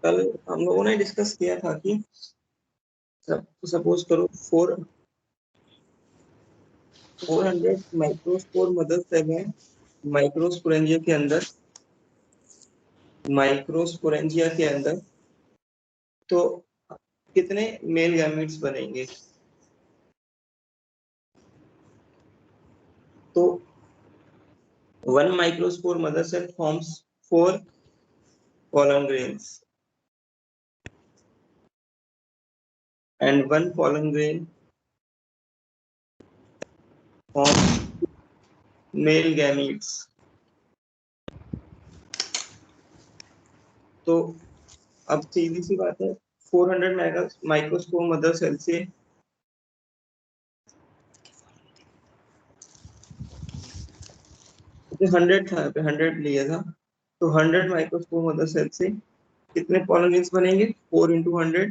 कल हम लोगों ने डिस्कस किया था कि सपोज करो 400 माइक्रोस्पोर मदर सेल है माइक्रोस्पोरेंजिया के अंदर, माइक्रोस्पोरेंजिया के अंदर। तो कितने मेल गैमेट्स बनेंगे? तो 1 microspore mother cell forms 4 pollen grains and 1 pollen grain forms male gametes। तो अब सीधी सी बात है, 400 माइक्रोस्पोर मदर सेल से 100 था, 100 लिया था, तो 100 माइक्रोस्पोर मदर सेल से कितने pollen grains बनेंगे? 4 into 100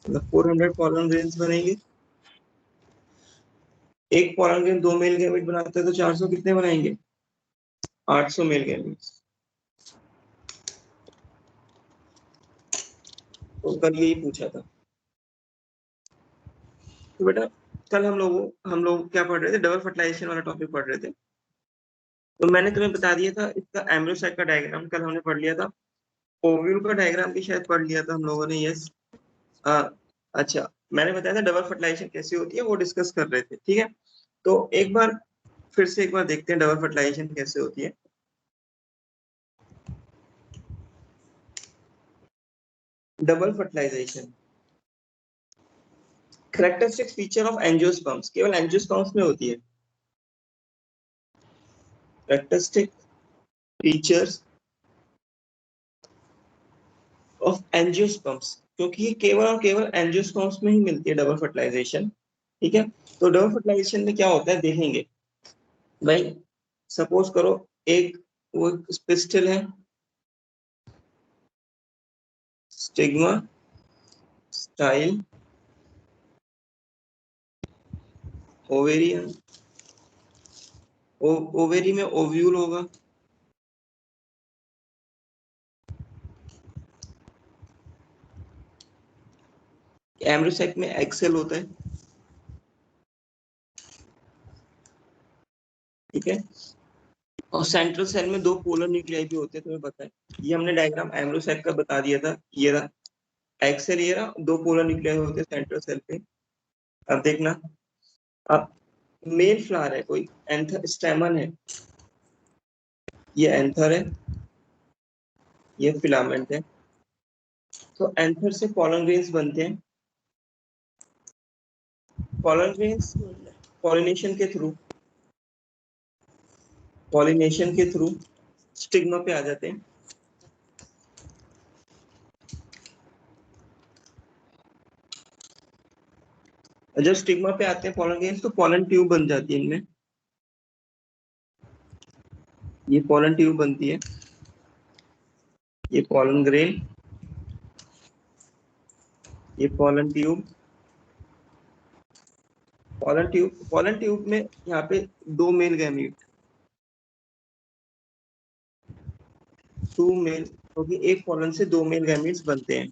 मतलब 400 pollen grains बनेंगे। एक pollen grain 2 मेल गैमेट बनाता है, तो 400 कितने बनाएंगे? 800 मेल गैमेट्स। तो कल यही पूछा था। तो बेटा कल हम लोग क्या पढ़ रहे थे? डबल फर्टिलाइजेशन वाला टॉपिक पढ़ रहे थे। तो मैंने तुम्हें बता दिया था इसका एम्ब्रियोसाइट का डायग्राम कल हमने पढ़ लिया था। ओव्यूल का डायग्राम भी शायद पढ़ लिया था हम लोगों ने। यस। अच्छा, मैंने बताया था डबल फर्टिलाइजेशन कैसी होती है, वो डिस्कस कर रहे थे। ठीक है, तो एक बार फिर से एक बार देखते हैं डबल फर्टिलाइजेशन कैसे होती है। Double fertilisation characteristic feature of angiosperms, केवल एंजियोस्पर्म्स में होती है। कैरेक्टरिस्टिक फीचर्स ऑफ एंजियोस्पर्म्स, क्योंकि ये केवल और केवल एंजियोस्पर्म्स में ही मिलती है डबल फर्टिलाइजेशन। ठीक है, तो डबल फर्टिलाइजेशन में क्या होता है देखेंगे भाई। सपोज करो एक वो पिस्टिल है, स्टिग्मा, स्टाइल, ओवेरियन। ओवेरी में ओव्यूल होगा, एम्ब्रियोसाइक में एग सेल होता है। ठीक है, और सेंट्रल सेल में 2 पोलर न्यूक्लियाई भी होते हैं, तुम्हें पता है। ये हमने डायग्राम एम्ब्रियोसाइक का बता दिया था। ये रहा एग सेल, ये रहा 2 पोलर न्यूक्लियाई होते हैं सेंट्रल सेल पे। अब देखना, अब मेल फ्लावर है कोई, एंथर स्टेमन है, ये एंथर है, ये फिलामेंट है। तो एंथर से पॉलन ग्रेन्स बनते हैं। पॉलन ग्रेन्स पॉलिनेशन के थ्रू स्टिग्मा पे आ जाते हैं। जब स्टिग्मा पे आते हैं पॉलन ग्रेन्स, तो पॉलन ट्यूब बन जाती है इनमें। ये पॉलन ट्यूब बनती है, ये पॉलन ग्रेन, ये पॉलन ट्यूब। पॉलन ट्यूब में यहाँ पे 2 मेल गैमीट, 2 मेल, क्योंकि एक पॉलन से 2 मेल गैमीट्स बनते हैं।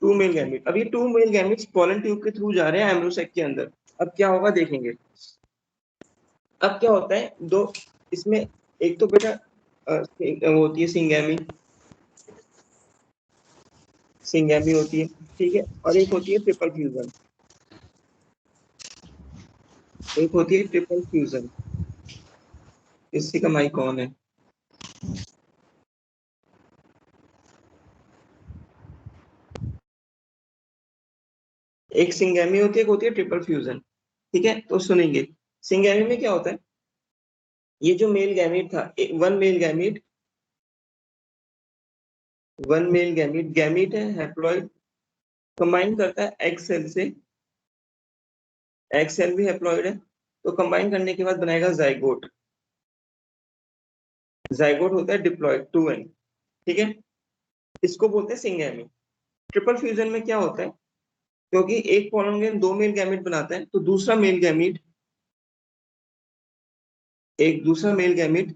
2 मेल गैमीट, अब ये 2 मेल गैमीट्स पॉलन ट्यूब के थ्रू जा रहे हैं एम्ब्रियोसाइक के अंदर। अब क्या होगा देखेंगे। अब क्या होता है, दो इसमें, एक तो बेटा वो होती है सिंगैमी, सिंगैमी होती है। ठीक है, और एक होती है ट्रिपल फ्यूजन, एक होती है ट्रिपल फ्यूजन। किसी का माइक ऑन है? एक सिंगैमी होती है, एक होती है ट्रिपल फ्यूजन। ठीक है, तो सुनेंगे सिंगैमी में क्या होता है। ये जो मेल गैमीट था, वन मेल गैमीट, गैमीट है हैप्लॉइड, कंबाइन करता है एग सेल से, एग सेल भी हैप्लॉइड है, तो कंबाइन करने के बाद बनाएगा जाइगोट। जाइगोट होता है डिप्लॉइड 2n। ठीक है, इसको बोलते हैं सिंगैमी। ट्रिपल फ्यूजन में क्या होता है, क्योंकि एक पॉलन ग्रेन 2 मेल गैमीट बनाता है, तो दूसरा मेल गैमीट, एक दूसरा मेल गैमीट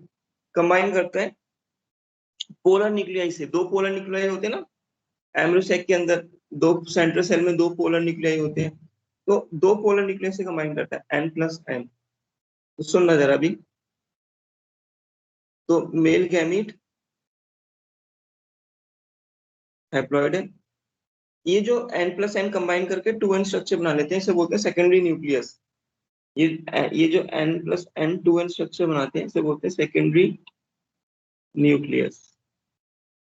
कंबाइन करता है पोलर न्यूक्लियाई से। 2 पोलर न्यूक्लियाई होते हैं ना, एम्ब्रोसेक के अंदर दो सेंट्रल सेल में 2 पोलर न्यूक्लियाई होते हैं, तो 2 पोलर न्यूक्लियस से कंबाइन करता है N+N। तो सुनना जरा भी, तो मेल गैमीट हैप्लॉइड है, ये जो N+N कंबाइन करके 2N स्ट्रक्चर बना लेते हैं, इसे बोलते हैं सेकेंडरी न्यूक्लियस। ये जो N+N 2N स्ट्रक्चर बनाते हैं, इसे बोलते हैं सेकेंडरी न्यूक्लियस।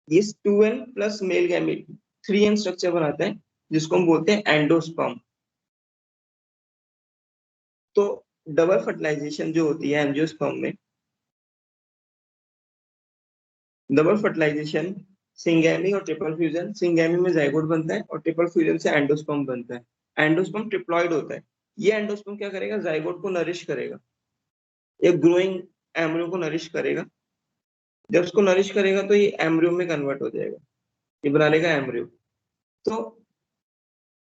ये 2N plus male gamete 3N structure बनाता है, जिसको हम बोलते हैं एंडोस्पर्म। तो डबल फर्टिलाइजेशन जो होती है एंजियोस्पर्म में, डबल फर्टिलाइजेशन सिंगैमी और ट्रिपल फ्यूजन, सिंगैमी में जाइगोट बनता है और ट्रिपल फ्यूजन से एंडोस्पर्म बनता है। एंडोस्पर्म ट्रिप्लॉइड होता है। ये एंडोस्पर्म क्या करेगा, जाइगोट को नरिश करेगा, एक ग्रोइंग एम्ब्रियो को नरिश करेगा। जब उसको नरिश करेगा तो ये एम्ब्रियो में कन्वर्ट हो जाएगा, ये बना लेगा एम्ब्रियो। तो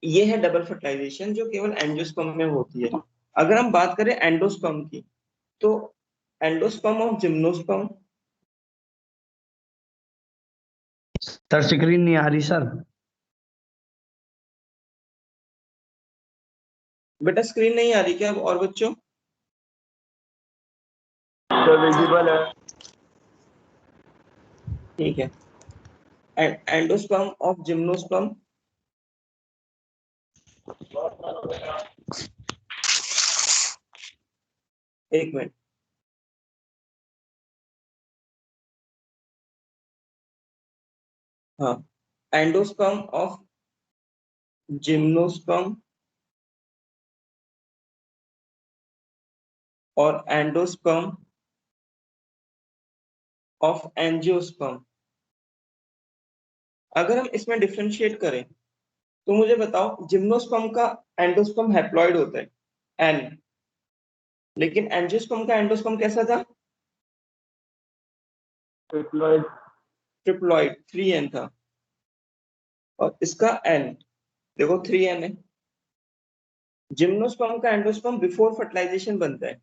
ये है डबल फर्टिलाइजेशन जो केवल एंजियोस्पर्म में होती है। अगर हम बात करें एंडोस्पर्म की, तो एंडोस्पर्म और जिम्नोस्पर्म, सर स्क्रीन नहीं आ रही सर। बेटा स्क्रीन नहीं आ रही क्या? और बच्चों विजिबल है। ठीक है। एंडोस्पर्म ऑफ जिम्नोस्पर्म, एक मिनट। हाँ, एंडोस्पर्म ऑफ जिम्नोस्पर्म और एंडोस्पर्म ऑफ एंजियोस्पर्म, अगर हम इसमें डिफरेंशिएट करें तो मुझे बताओ, जिम्नोस्पर्म का एंडोस्पर्म हैप्लॉइड होता है N, लेकिन एंजियोस्पर्म का एंडोस्पर्म कैसा था? ट्रिप्लॉइड 3N था, और इसका N देखो 3N है। जिम्नोस्पर्म का एंडोस्पर्म बिफोर फर्टिलाइजेशन बनता है,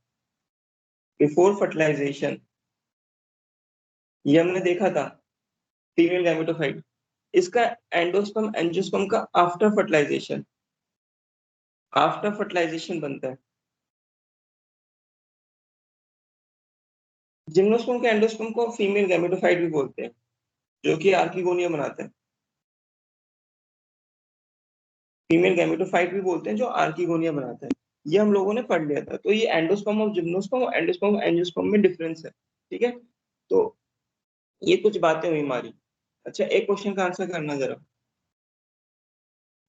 बिफोर फर्टिलाइजेशन, ये हमने देखा था फीमेल गैमेटोफाइट। इसका एंडोस्पर्म एंजियोस्पर्म का आफ्टर फर्टिलाइजेशन, आफ्टर फर्टिलाइजेशन बनता है। जिम्नोस्पर्म के एंडोस्पर्म को फीमेल गैमेटोफाइट भी बोलते हैं, जो कि आर्किगोनिया बनाता है। फीमेल गैमेटोफाइट भी बोलते हैं, जो आर्किगोनिया बनाता है। ये हम लोगों ने पढ़ लिया था। तो ये एंडोस्पर्म और जिम्नोस्पर्म और एंडोस्पर्म एंजियोस्पर्म में डिफरेंस है, ठीक है। तो ये कुछ बातें हुई हमारी। अच्छा, एक क्वेश्चन का आंसर करना जरा।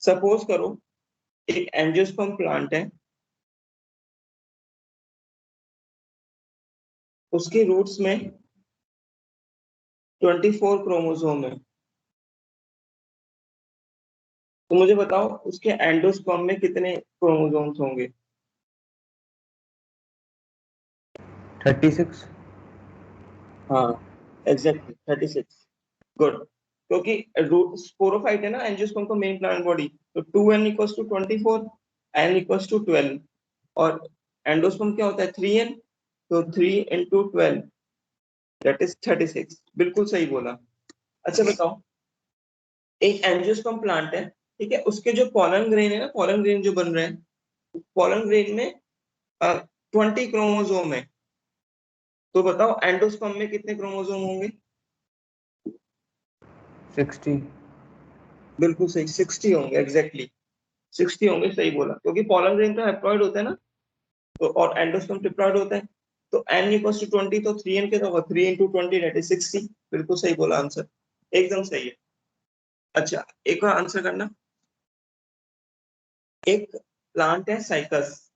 सपोज करो एक एंजियोस्पर्म प्लांट है, उसकी रूट्स में 24 क्रोमोसोम है, तो मुझे बताओ उसके एंडोस्पर्म में कितने क्रोमोसोम्स होंगे? 36। हाँ, एग्जैक्टली 36। गुड। क्योंकि स्पोरोफाइट है ना एंजियोस्पर्म का मेन प्लांट बॉडी, तो 2N equals to 24, N equals to 12, और एंडोस्पर्म क्या होता है 3N, तो 3 into 12 दैट इज 36। बिल्कुल सही बोला। अच्छा बताओ, एक एंजियोस्पर्म प्लांट है, ठीक है, उसके जो पॉलन ग्रेन है ना, पॉलन ग्रेन जो बन रहे हैं, पॉलन ग्रेन में 20 क्रोमोसोम है, तो बताओ एंडोस्पर्म में कितने क्रोमोसोम होंगे? 60। बिल्कुल सही, 60 होंगे, एग्जैक्टली 60 होंगे, सही बोला। क्योंकि पॉलन ग्रेन तो हैप्लॉइड होता है ना, तो और एंडोस्पर्म ट्रिप्लॉइड होता है, तो N इक्वल्स टू 20, तो 3N के तो होगा 3 into 20 दैट इज 60। बिल्कुल सही बोला, आंसर एकदम सही है। अच्छा, एक और आंसर करना। एक प्लांट है साइकस,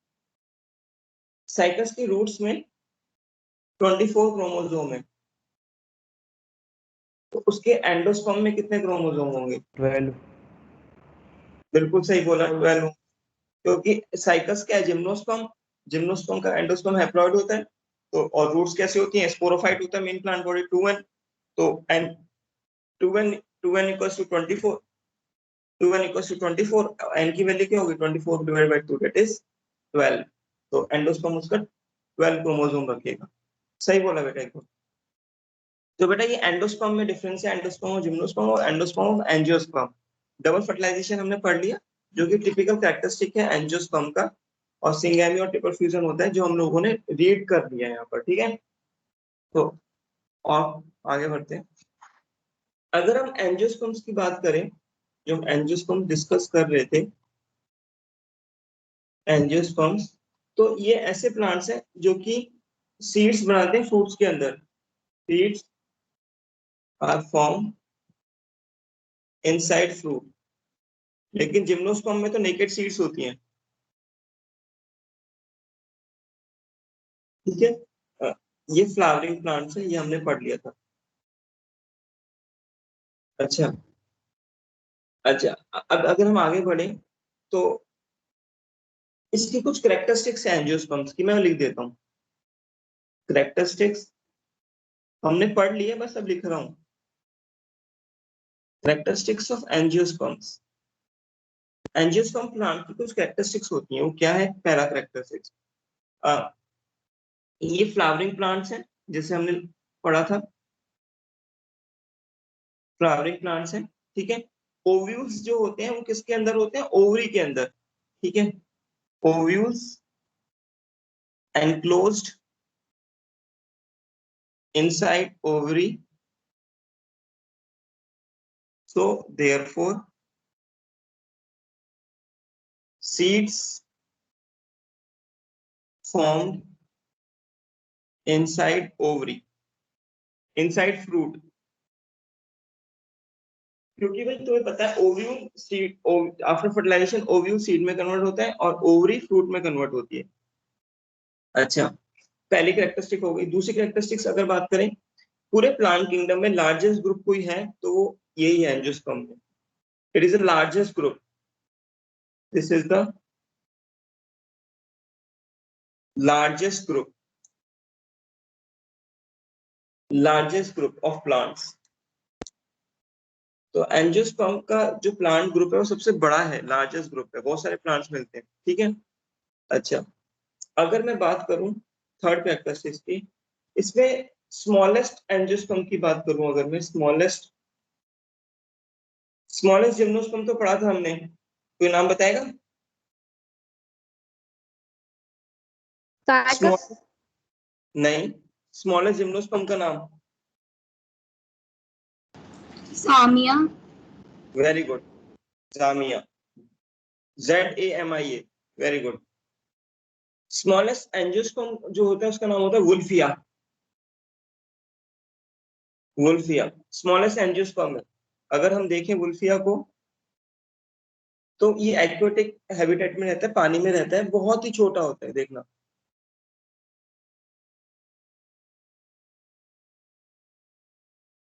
साइकस के रूट्स में 24 क्रोमोसोम है, तो उसके एंडोस्पर्म में कितने क्रोमोसोम होंगे? 12। बिल्कुल सही बोला, 12। क्योंकि साइकस क्या है, जिम्नोस्पर्म, जिम्नोस्पर्म का एंडोस्पर्म हैप्लॉइड होता है, तो और रूट्स कैसे होती हैं, स्पोरोफाइट होता है मेन प्लांट बॉडी 2N, तो N 2N equals to 24, 2N equals to 24, N की वैल्यू क्या होगी 24 डिवाइड बाय 2 दैट इज 12, तो एंडोस्पर्म उसका 12 क्रोमोसोम रखेगा। सही बोला बेटा एकदम। तो बेटा ये एंडोस्पर्म में डिफरेंस है, एंडोस्पर्म और जिम्नोस्पर्म और एंडोस्पर्म और एंजियोस्पर्म। डबल फर्टिलाइजेशन हमने पढ़ लिया, जो कि टिपिकल कैरेक्टरिस्टिक है एंजियोस्पर्म का, और सिंगैमी और ट्रिपल फ्यूजन होता है, जो हम लोगों ने रीड कर लिया है यहाँ पर, ठीक है। तो और आगे बढ़ते हैं। अगर हम एंजियोस्पर्म्स की बात करें, जो हम एंजियोस्पर्म डिस्कस कर रहे थे, एंजियोस्पर्म्स, तो ये ऐसे प्लांट्स हैं जो कि सीड्स बनाते हैं फ्रूट्स के अंदर। Seeds are form inside fruit, लेकिन जिम्नोस्पर्म में तो नेकेड सीड्स होती हैं, ठीक है। ये फ्लावरिंग प्लांट्स है, ये हमने पढ़ लिया था। अच्छा अच्छा, अब अगर हम आगे बढ़े तो इसकी कुछ करेक्टरिस्टिक्स हैं एंजियोस्पर्म्स की, मैं लिख देता हूँ। करेक्टरिस्टिक्स हमने पढ़ लिए, बस अब लिख रहा हूँ। Characteristics of angiosperms. Angiosperm plant की कुछ करेक्टरिस्टिक्स होती हैं, वो क्या है? पहला करेक्टरिस्टिक्स, ये फ्लावरिंग प्लांट्स हैं, जैसे हमने पढ़ा था, फ्लावरिंग प्लांट्स हैं, ठीक है। ओव्यूल्स जो होते हैं वो किसके अंदर होते हैं? ओवरी के अंदर, ठीक है। Ovules enclosed inside ovary, so therefore seeds formed inside ovary, inside fruit, क्योंकि भाई तुम्हें पता है ovule seed, after fertilization ovule seed में कन्वर्ट होता है और ओवरी फ्रूट में कन्वर्ट होती है। अच्छा, पहली कैरेक्टरिस्टिक हो गई। दूसरी कैरेक्टरिस्टिक्स अगर बात करें, पूरे प्लांट किंगडम में लार्जेस्ट ग्रुप कोई है तो वो यही है एंजियोस्पर्म में। It is the largest group, this is the largest group, largest group of plants. तो एंजियोस्पर्म का जो प्लांट ग्रुप है वो सबसे बड़ा है, लार्जेस्ट ग्रुप है, बहुत सारे प्लांट्स मिलते हैं, ठीक है। अच्छा, अगर मैं बात करूं थर्ड कैरेक्टरिस्टिक्स की, इसमें स्मॉलेस्ट एंजियोस्पर्म की बात करूं, अगर मैं स्मॉलेस्ट स्मॉलेस्ट जिम्नोस्पर्म तो पढ़ा था हमने, कोई नाम बताएगा? स्मॉल नहीं, स्मॉलेस्ट जिम्नोस्पर्म का नाम? सामिया। Very good, Zamia, ZAMIA, very good. Smallest angiosperm जो होता है उसका नाम होता है वुल्फिया, वुल्फिया स्मॉलेस्ट एंजियोस्पर्म है। अगर हम देखें वुल्फिया को, तो ये एक्वेटिक हैबिटेट में रहता है, पानी में रहता है, बहुत ही छोटा होता है, देखना।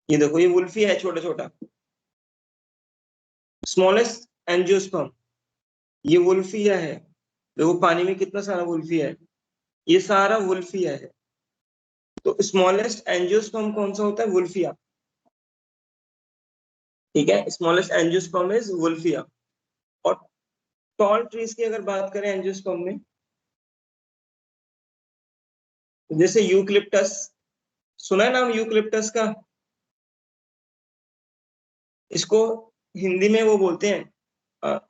ये देखो, ये वुल्फिया है, छोटा छोटा। स्मॉलेस्ट एंजियोस्पर्म, ये वुल्फिया है। देखो पानी में कितना सारा वुल्फिया है, ये सारा वुल्फिया है। तो स्मॉलेस्ट एंजियोस्पर्म कौन सा होता है? वुल्फिया, ठीक है। Smallest angiosperm is Wolffia. और टॉल ट्रीज की अगर बात करें एंजियोस्पर्म में, जैसे यूकलिप्टस, सुना है नाम यूकलिप्टस का? इसको हिंदी में वो बोलते हैं,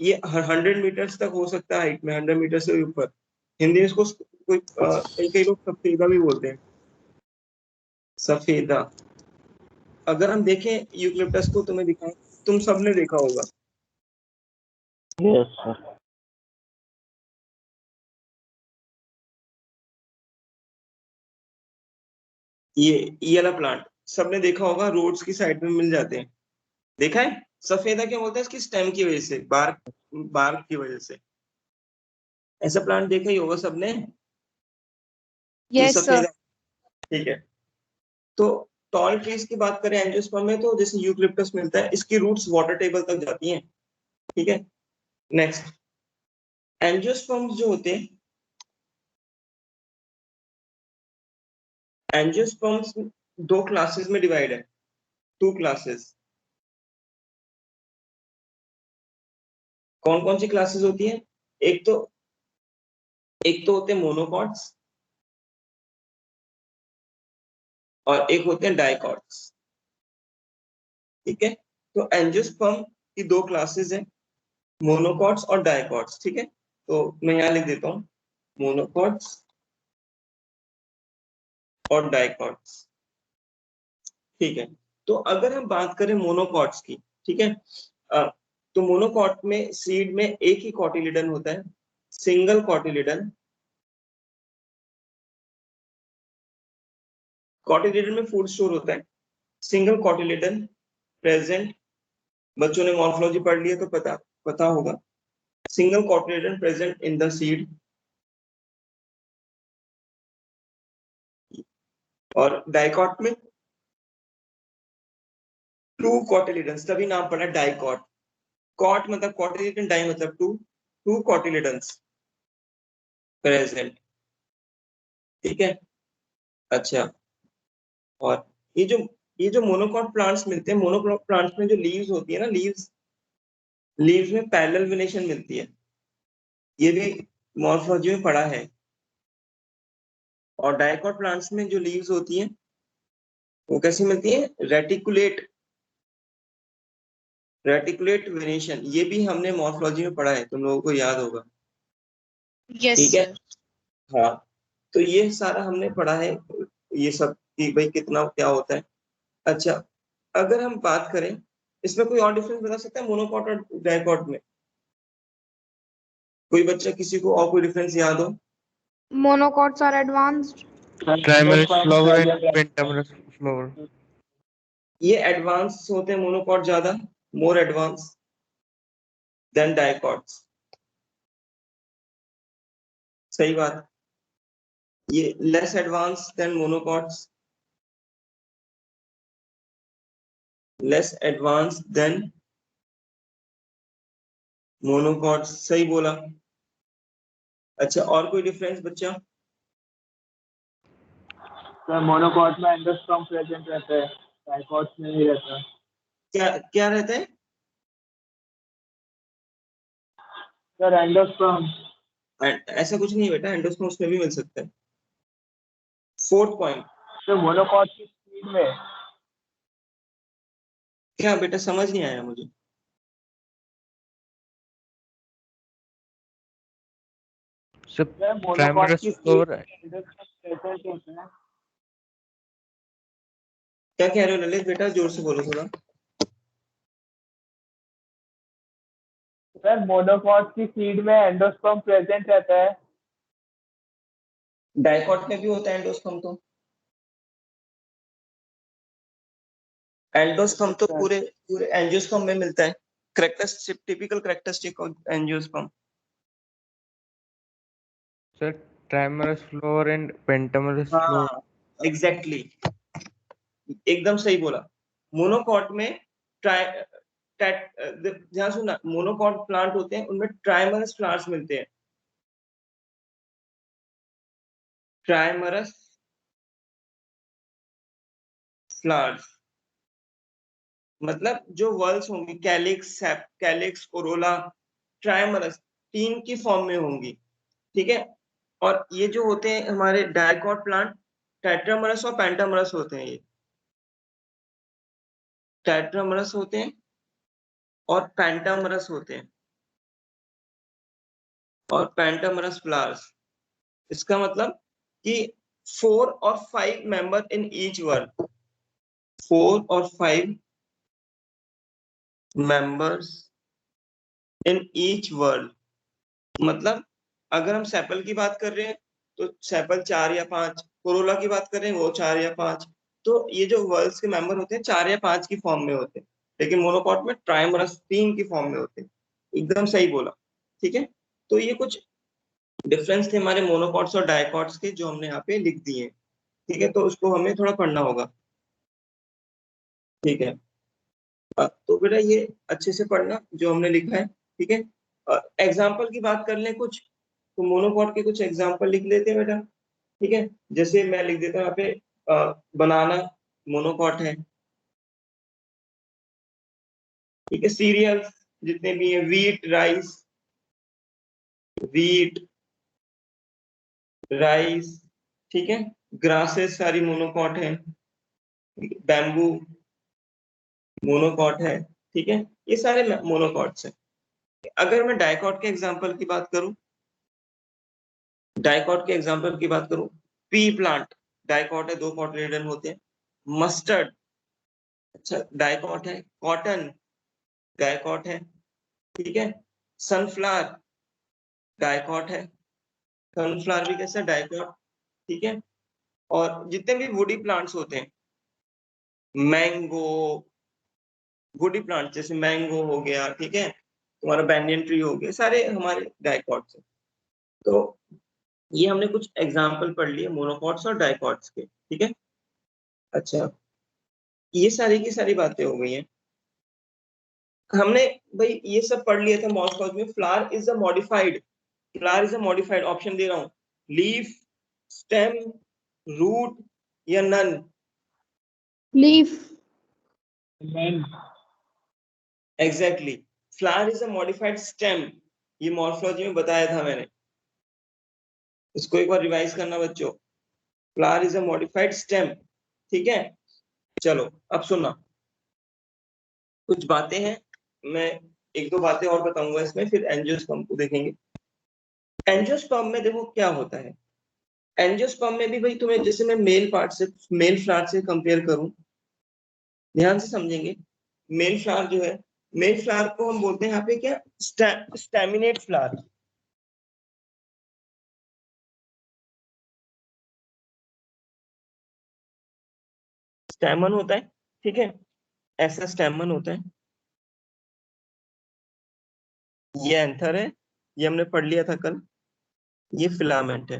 ये 100 मीटर्स तक हो सकता है हाइट में, 100 मीटर से ऊपर। हिंदी में इसको कोई कई कई लोग सफेदा भी बोलते हैं, सफेदा। अगर हम देखें यूकलिप्टस को, तुम्हें दिखाएं, तुम सबने देखा होगा। Yes sir. ये वाला प्लांट सबने देखा होगा, रोड्स की साइड में मिल जाते हैं, देखा है। सफेदा क्या बोलते हैं? इसकी स्टेम की वजह से, बार्क, बार्क की वजह से। ऐसा प्लांट देखा ही होगा सबने, ये यस सर। सफेदा, ठीक है। तो टॉल ट्रीज की बात करें एंजियोस्पर्म में, तो जैसे यूकलिप्टस मिलता है, इसकी रूट्स वाटर टेबल तक जाती हैं, ठीक है। नेक्स्ट, एंजियोस्पर्म्स जो होते हैं, एंजियोस्पर्म्स दो क्लासेस में डिवाइड है, टू क्लासेस। कौन कौन सी क्लासेस होती हैं? एक तो होते हैं मोनोकॉट्स, और एक होते हैं डाइकॉट्स। ठीक है, तो एंजियोस्पर्म की दो क्लासेस हैं, मोनोकॉट्स और डाइकॉट्स। ठीक है, तो मैं यहाँ लिख देता हूँ मोनोकॉट्स और डाइकॉट्स। ठीक है, तो अगर हम बात करें मोनोकॉट्स की, ठीक है, तो मोनोकॉट में सीड में एक ही कॉटिलिडन होता है, सिंगल कॉटिलिडन। कॉटिलिडन में फूड स्टोर होता है, सिंगल कॉटिलिडन प्रेजेंट। बच्चों ने मॉर्फोलॉजी पढ़ लिया तो पता पता होगा, single cotyledon present in the seed. और डाइकॉट में टू कॉटिलिडन्स, तभी नाम पड़ा डाइकॉट। कॉट मतलब कॉटिलिडन, डाई मतलब टू, टू कॉटिलिडन्स प्रेजेंट। ठीक है, अच्छा, और ये जो मोनोकॉट प्लांट्स मिलते हैं, मोनोकॉट प्लांट्स में जो लीव्स होती है ना, लीव्स में पैरेलल वेनेशन मिलती है, ये भी मॉर्फोलॉजी में पढ़ा है। और डाइकॉट प्लांट्स में जो लीव्स होती हैं वो कैसी मिलती है, रेटिकुलेट, रेटिकुलेट वेनेशन, ये भी हमने मॉर्फोलॉजी में पढ़ा है, तुम लोगों को याद होगा। यस ठीक है, सर। हाँ, तो ये सारा हमने पढ़ा है, ये सब कि भाई कितना क्या होता है। अच्छा, अगर हम बात करें, इसमें कोई और डिफरेंस बता सकता है मोनोकॉट और डाइकॉट में? कोई बच्चा, किसी को और कोई डिफरेंस याद हो? Monocots are advanced. Trimerous flower and pentamerous flower. ये एडवांस होते हैं मोनोकॉट ज्यादा, मोर एडवांस देन डाइकॉट्स। सही बात, ये less advanced than monocots, less advanced than monocots, सही बोला। अच्छा, और कोई डिफरेंस बच्चा? सर मोनोकॉट में एंडोस्पर्म प्रेजेंट रहता है, डाइकॉट्स में नहीं रहता। क्या क्या रहता है? Sir endosperm. ऐसा कुछ नहीं है बेटा, एंडोस्पर्म उसमें भी मिल सकता है। फोर्थ पॉइंट, सर मोनोकॉट की स्पीड में क्या बेटा समझ नहीं आया मुझे? So सर मोनोकॉट trimerous की flower. स्पीड प्रेजेंट होता है। क्या कह रहे हो ललित बेटा, जोर से बोलो थोड़ा। सर मोनोकॉट की सीड में एंडोस्पर्म प्रेजेंट रहता है। डाइकॉट में भी होता है एंडोस्पर्म, तो एंडोस्पर्म तो पूरे पूरे एंजियोस्पर्म में मिलता है, characteristic, typical characteristic of angiosperm. Sir, trimerous flower and pentamerous flower. हाँ, एग्जैक्टली, एकदम सही बोला। मोनोकॉट में ट्राई ध्यान सुनना, मोनोकॉट प्लांट होते हैं उनमें ट्राइमरस फ्लावर्स मिलते हैं, ट्राइमरस फ्लावर्स मतलब जो वर्ल्स होंगी, कैलिक्स, कैलिक्स, कोरोला, ट्राइमरस, तीन की फॉर्म में होंगी। ठीक है, और ये जो होते हैं हमारे डाइकॉट प्लांट, टेट्रामरस और पेंटामरस होते हैं, ये टेट्रामरस होते हैं और पेंटामरस होते हैं, और पेंटामरस फ्लावर्स, इसका मतलब कि 4 और 5 मेंबर इन ईच वर्ड, 4 और 5 मेंबर्स इन ईच वर्ड। मतलब अगर हम सेपल की बात कर रहे हैं तो सेपल 4 या 5, कोरोला की बात कर रहे हैं वो 4 या 5। तो ये जो वर्ल्स के मेंबर होते हैं 4 या 5 की फॉर्म में होते हैं, लेकिन मोनोकॉट में ट्राइमरस 3 की फॉर्म में होते हैं। एकदम सही बोला। ठीक है, तो ये कुछ डिफरेंस थे हमारे मोनोकॉट्स और डाइकॉट्स के, जो हमने यहाँ पे लिख दिए। ठीक है, तो उसको हमें थोड़ा पढ़ना होगा। ठीक है, तो बेटा ये अच्छे से पढ़ना जो हमने लिखा है। ठीक है, एग्जाम्पल की बात कर लें कुछ, तो मोनोकॉट के कुछ एग्जाम्पल लिख लेते हैं बेटा। ठीक है, जैसे मैं लिख देता हूँ यहाँ पे, बनाना मोनोकॉट है। ठीक है, सीरियल्स जितने भी हैं, वीट, राइस, वीट, राइस, ठीक है, ग्रासेस सारी मोनोकॉट है। बैम्बू मोनोकॉट है, ठीक है, ये सारे मोनोकॉट्स हैं। अगर मैं डाइकॉट के एग्जांपल की बात करूं, पी प्लांट डाइकॉट है, 2 कॉटिलेडन होते हैं। मस्टर्ड, अच्छा डाइकॉट है। कॉटन डाइकॉट है, ठीक है। सनफ्लावर डाइकॉट है, सनफ्लावर भी कैसा डाइकॉट, ठीक है। और जितने भी वुडी प्लांट्स होते हैं, मैंगो, वुडी प्लांट जैसे मैंगो हो गया, ठीक है, तुम्हारा बैंडियन ट्री हो गया, सारे हमारे डाइकॉट्स हैं। तो ये हमने कुछ एग्जाम्पल पढ़ लिए मोनोकॉट्स और डाइकॉट्स के, ठीक है। अच्छा, ये सारी की सारी बातें हो गई हैं। हमने भाई ये सब पढ़ लिया था मॉर्फोलॉजी में। Flower is a modified, option दे रहा हूं, लीफ, स्टेम, रूट या none. Leaf. None. Exactly, flower is a modified stem, ये मॉर्फोलॉजी में बताया था मैंने, इसको एक बार रिवाइज करना बच्चों। Flower is a modified stem, ठीक है। चलो अब सुनना, कुछ बातें हैं, मैं 1-2 बातें और बताऊंगा इसमें, फिर एंजियोस्पर्म को देखेंगे। एंजियोस्पर्म में देखो क्या होता है। एंजियोस्पर्म में भी भाई तुम्हें, जैसे मैं मेल फ्लावर से कंपेयर करूं, ध्यान से समझेंगे। मेल फ्लावर जो है, मेल फ्लावर को हम बोलते हैं यहाँ पे क्या, स्टैमिनेट फ्लावर। स्टैमन होता है, ठीक है, ऐसा स्टैमन होता है। ये एंथर है, ये हमने पढ़ लिया था कल। ये फिलामेंट है,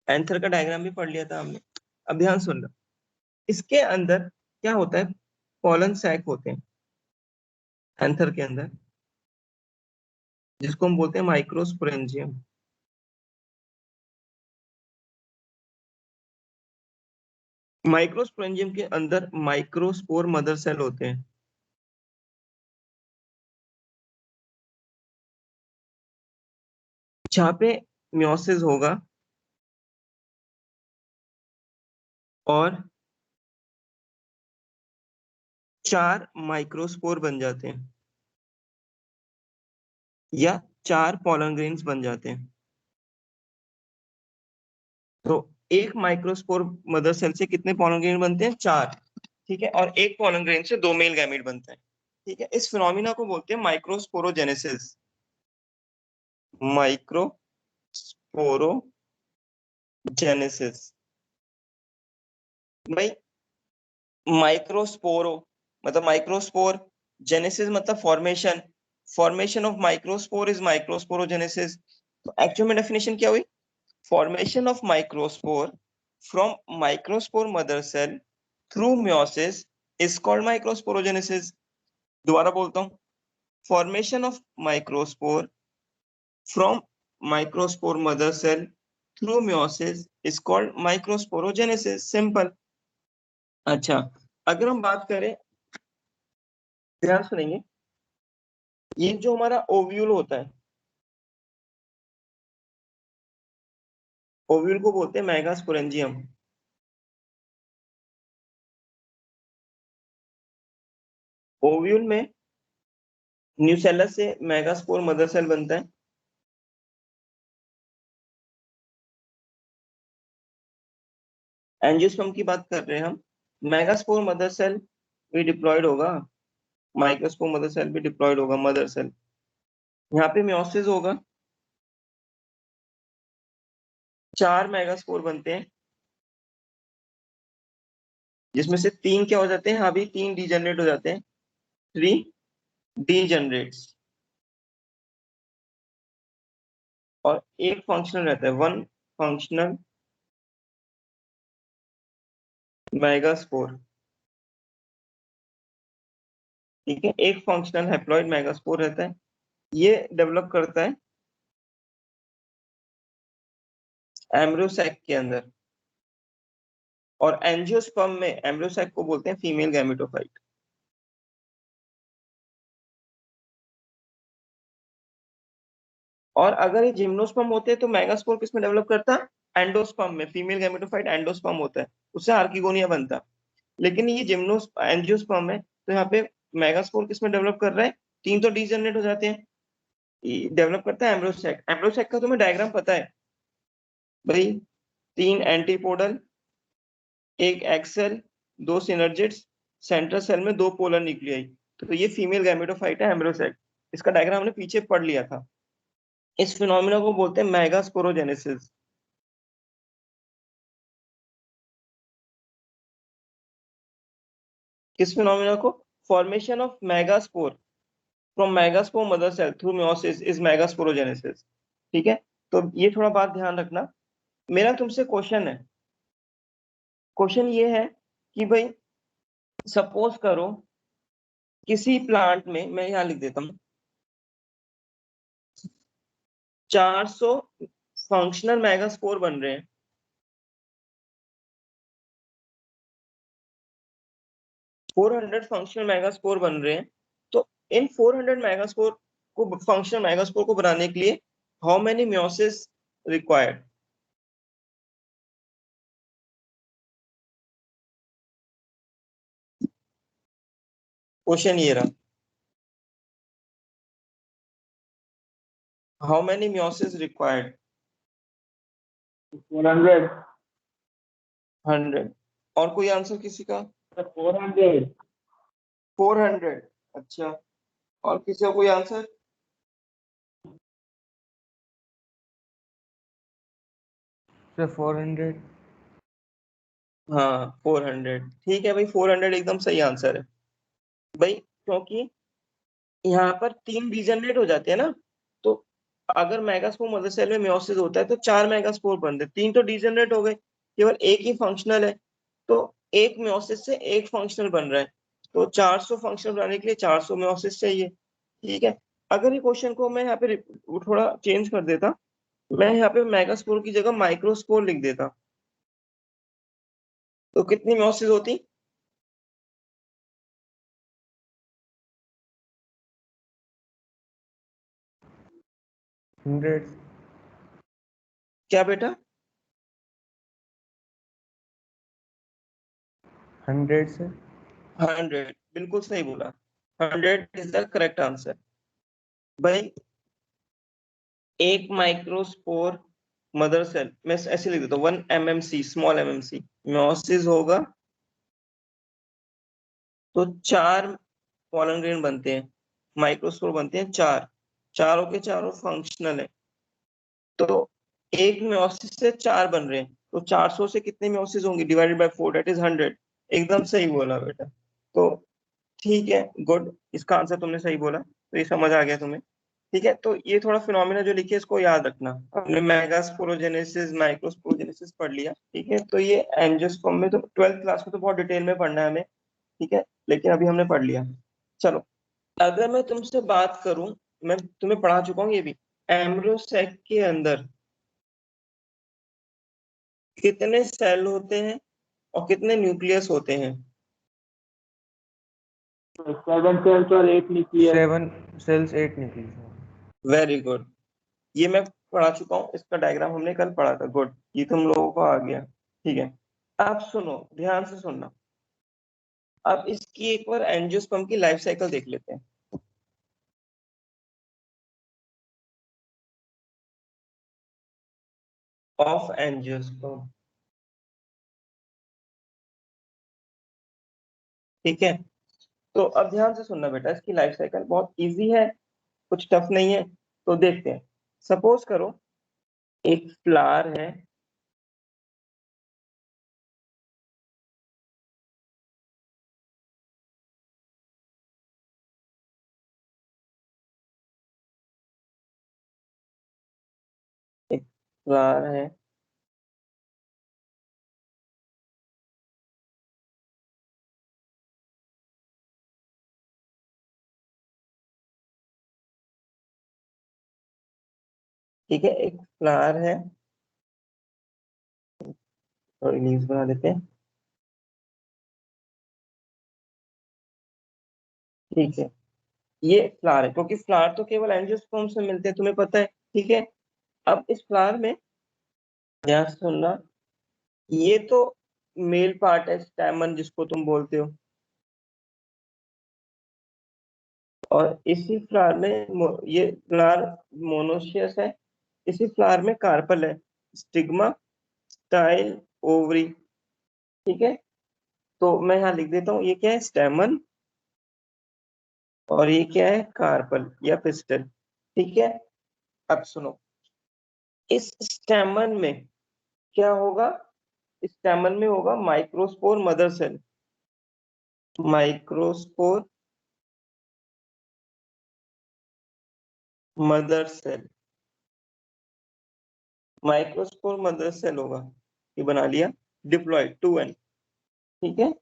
एंथर का डायग्राम भी पढ़ लिया था हमने। अब ध्यान सुन लो, इसके अंदर क्या होता है, पॉलन सैक होते हैं एंथर के अंदर, जिसको हम बोलते हैं माइक्रोस्पोरेंजियम। माइक्रोस्पोरेंजियम के अंदर माइक्रोस्पोर मदर सेल होते हैं। जहां पे म्योसिस होगा और 4 माइक्रोस्पोर बन जाते हैं या 4 पॉलन ग्रेन्स बन जाते हैं। तो एक माइक्रोस्पोर मदर सेल से कितने पॉलन ग्रेन बनते हैं, 4, ठीक है। और एक पॉलन ग्रेन से 2 मेल गैमीट बनते हैं, ठीक है। इस फिनोमिना को बोलते हैं माइक्रोस्पोरोजेनेसिस। माइक्रोस्पोरोजेनेसिस भाई, माइक्रोस्पोरो मतलब माइक्रोस्पोर, जेनेसिस मतलब formation, formation of microspore is microsporogenesis. तो एक्चुअल में डेफिनेशन क्या हुई, formation of microspore from microspore mother cell through meiosis is called microsporogenesis। दोबारा बोलता हूँ, formation of microspore from microspore mother cell through meiosis is called microsporogenesis, simple. अच्छा, अगर हम बात करें, ध्यान सुनेंगे, ये जो हमारा ओव्यूल होता है, ओव्यूल को बोलते हैं मेगास्पोरेंजियम। ओव्यूल में न्यूसेलस से मेगास्पोर मदर सेल बनता है। एंजियोस्पर्म की बात कर रहे हैं हम, मेगास्पोर मदर सेल भी डिप्लॉयड होगा, माइक्रोस्पोर मदर सेल भी डिप्लॉयड होगा, मदर सेल। यहाँ पे म्योसिस होगा, 4 मेगास्पोर बनते हैं, जिसमें से 3 क्या हो जाते हैं, हाँ भी 3 डीजनरेट हो जाते हैं, 3 डीजनरेट्स, और एक फंक्शनल रहता है, 1 फंक्शनल मेगास्पोर, ठीक है। एक फंक्शनल हैप्लॉइड मेगास्पोर रहता है, ये डेवलप करता है एम्ब्रियोसैक के अंदर। और एंजियोस्पर्म में एम्ब्रियोसैक को बोलते हैं फीमेल गैमेटोफाइट। और अगर ये जिम्नोस्पर्म होते हैं तो मेगास्पोर किसमें डेवलप करता है? एंडोस्पर्म में, फीमेल गैमेटोफाइट एंडोस्पर्म होता है, उससे आर्किगोनिया बनता है। लेकिन ये जिम्नोस एंजियोस्पर्म है, तो यहाँ पे मेगास्पोर किसमें डेवलप कर रहा है? तीन तो डीजनरेट हो जाते हैं, डेवलप करता है एम्ब्रोसैक। एम्ब्रोसैक का तुम्हें डायग्राम पता है भाई? तीन एंटीपोडल, एक एक्सेल, दो सिनर्जिड्स, सेंट्रल सेल में दो पोलर न्यूक्लियाई। तो ये फीमेल गैमेटोफाइट है एम्ब्रोसैक। इसका डायग्राम हमने पीछे पढ़ लिया था। इस फिनोमिना को बोलते हैं मेगास्पोरोजेनेसिस। किस फिनोमिना को? Formation of megaspore from megaspore mother cell through meiosis is megasporogenesis. ठीक है, तो ये थोड़ा बात ध्यान रखना। मेरा तुमसे क्वेश्चन है, क्वेश्चन ये है कि भाई सपोज करो किसी प्लांट में, मैं यहाँ लिख देता हूँ, 400 फंक्शनल मेगास्पोर बन रहे हैं। 400 फंक्शनल मेगास्पोर बन रहे हैं। तो इन 400 मेगास्पोर को, फंक्शनल मेगास्पोर को बनाने के लिए how many meiosis required? Question ये रहा, हाउ मेनी meiosis रिक्वायर्ड? 400. 100। और कोई आंसर किसी का? 400. 400। अच्छा, और किसी का कोई आंसर? Sir, 400. हाँ 400, ठीक है भाई, 400 एकदम सही आंसर है भाई। क्योंकि यहाँ पर तीन डीजनरेट हो जाते हैं ना, तो अगर मेगास्पोर मदर सेल में meiosis होता है तो 4 मेगास्पोर बनते हैं, तीन तो डीजनरेट हो गए, केवल एक ही फंक्शनल है। तो एक meiosis से एक फंक्शनल बन रहा है, तो 400 फंक्शनल बनाने के लिए 400 meiosis चाहिए। ठीक है, अगर ये क्वेश्चन को मैं यहाँ पे थोड़ा चेंज कर देता, मैं यहाँ पे मेगास्पोर की जगह माइक्रोस्पोर लिख देता, तो कितनी meiosis होती? 100. क्या बेटा? 100, sir. 100, बिल्कुल सही बोला। 100 इज द करेक्ट आंसर भाई। एक माइक्रोस्पोर मदर सेल, मैं ऐसे लिख देता हूँ 1 mmc, स्मॉल mmc meiosis होगा तो 4 पॉलन ग्रेन बनते हैं, माइक्रोस्पोर बनते हैं 4, चारों के चारों फंक्शनल है। तो एक meiosis से 4 बन रहे हैं, तो 400 से कितने meiosis होंगे? Divided by 4, that is 100। एकदम सही बोला बेटा। तो ठीक है, गुड, इसका आंसर तुमने सही बोला, तो ये समझ आ गया तुम्हें। ठीक है, तो ये थोड़ा फिनोमिना जो लिखे इसको याद रखना। हमने मेगास्पोरोजेनेसिस, माइक्रोस्पोरोजेनेसिस पढ़ लिया। ठीक है, तो ये एंजियोस्पर्म में तो 12th क्लास में तो बहुत डिटेल में पढ़ना है हमें। ठीक है, लेकिन अभी हमने पढ़ लिया। चलो, अगर मैं तुमसे बात करूं, मैं तुम्हें पढ़ा चुका हूँ ये भी, एम्ब्रोसैक के अंदर कितने सेल होते हैं और कितने न्यूक्लियस होते हैं? 7 cells और 8 nucleus. 7 cells, 8 nucleus. Very good, ये मैं पढ़ा चुका हूँ, इसका डायग्राम हमने कल पढ़ा था। गुड, ये तुम लोगों को आ गया। ठीक है, आप सुनो, ध्यान से सुनना। अब इसकी एक बार एंजियोस्पर्म की लाइफ साइकिल देख लेते हैं। ऑफ एंजियोस्पर्म, ठीक है। तो अब ध्यान से सुनना बेटा, इसकी लाइफ साइकिल बहुत इजी है, कुछ टफ नहीं है, तो देखते हैं। सपोज करो एक फ्लावर है, एक फ्लावर है, ठीक है, एक फ्लावर है, थोड़ी लीव्स बना देते हैं। ठीक है, ये फ्लावर है, क्योंकि फ्लावर तो केवल एंजियोस्पर्म से मिलते हैं, तुम्हें पता है। ठीक है। अब इस फ्लावर में ध्यान से सुनना, ये तो मेल पार्ट है, स्टैमन जिसको तुम बोलते हो, और इसी फ्लावर में ये फ्लावर मोनोशियस है, इसी फ्लावर में कार्पल है, स्टिग्मा, स्टाइल, ओवरी। ठीक है, तो मैं यहाँ लिख देता हूँ, ये क्या है, स्टेमन, और ये क्या है, कार्पल या पिस्टल। ठीक है, अब सुनो, इस स्टेमन में क्या होगा, इस स्टेमन में होगा microspore mother cell, microspore mother cell, microspore mother cell होगा, ये बना लिया, डिप्लॉयड 2n। ठीक है,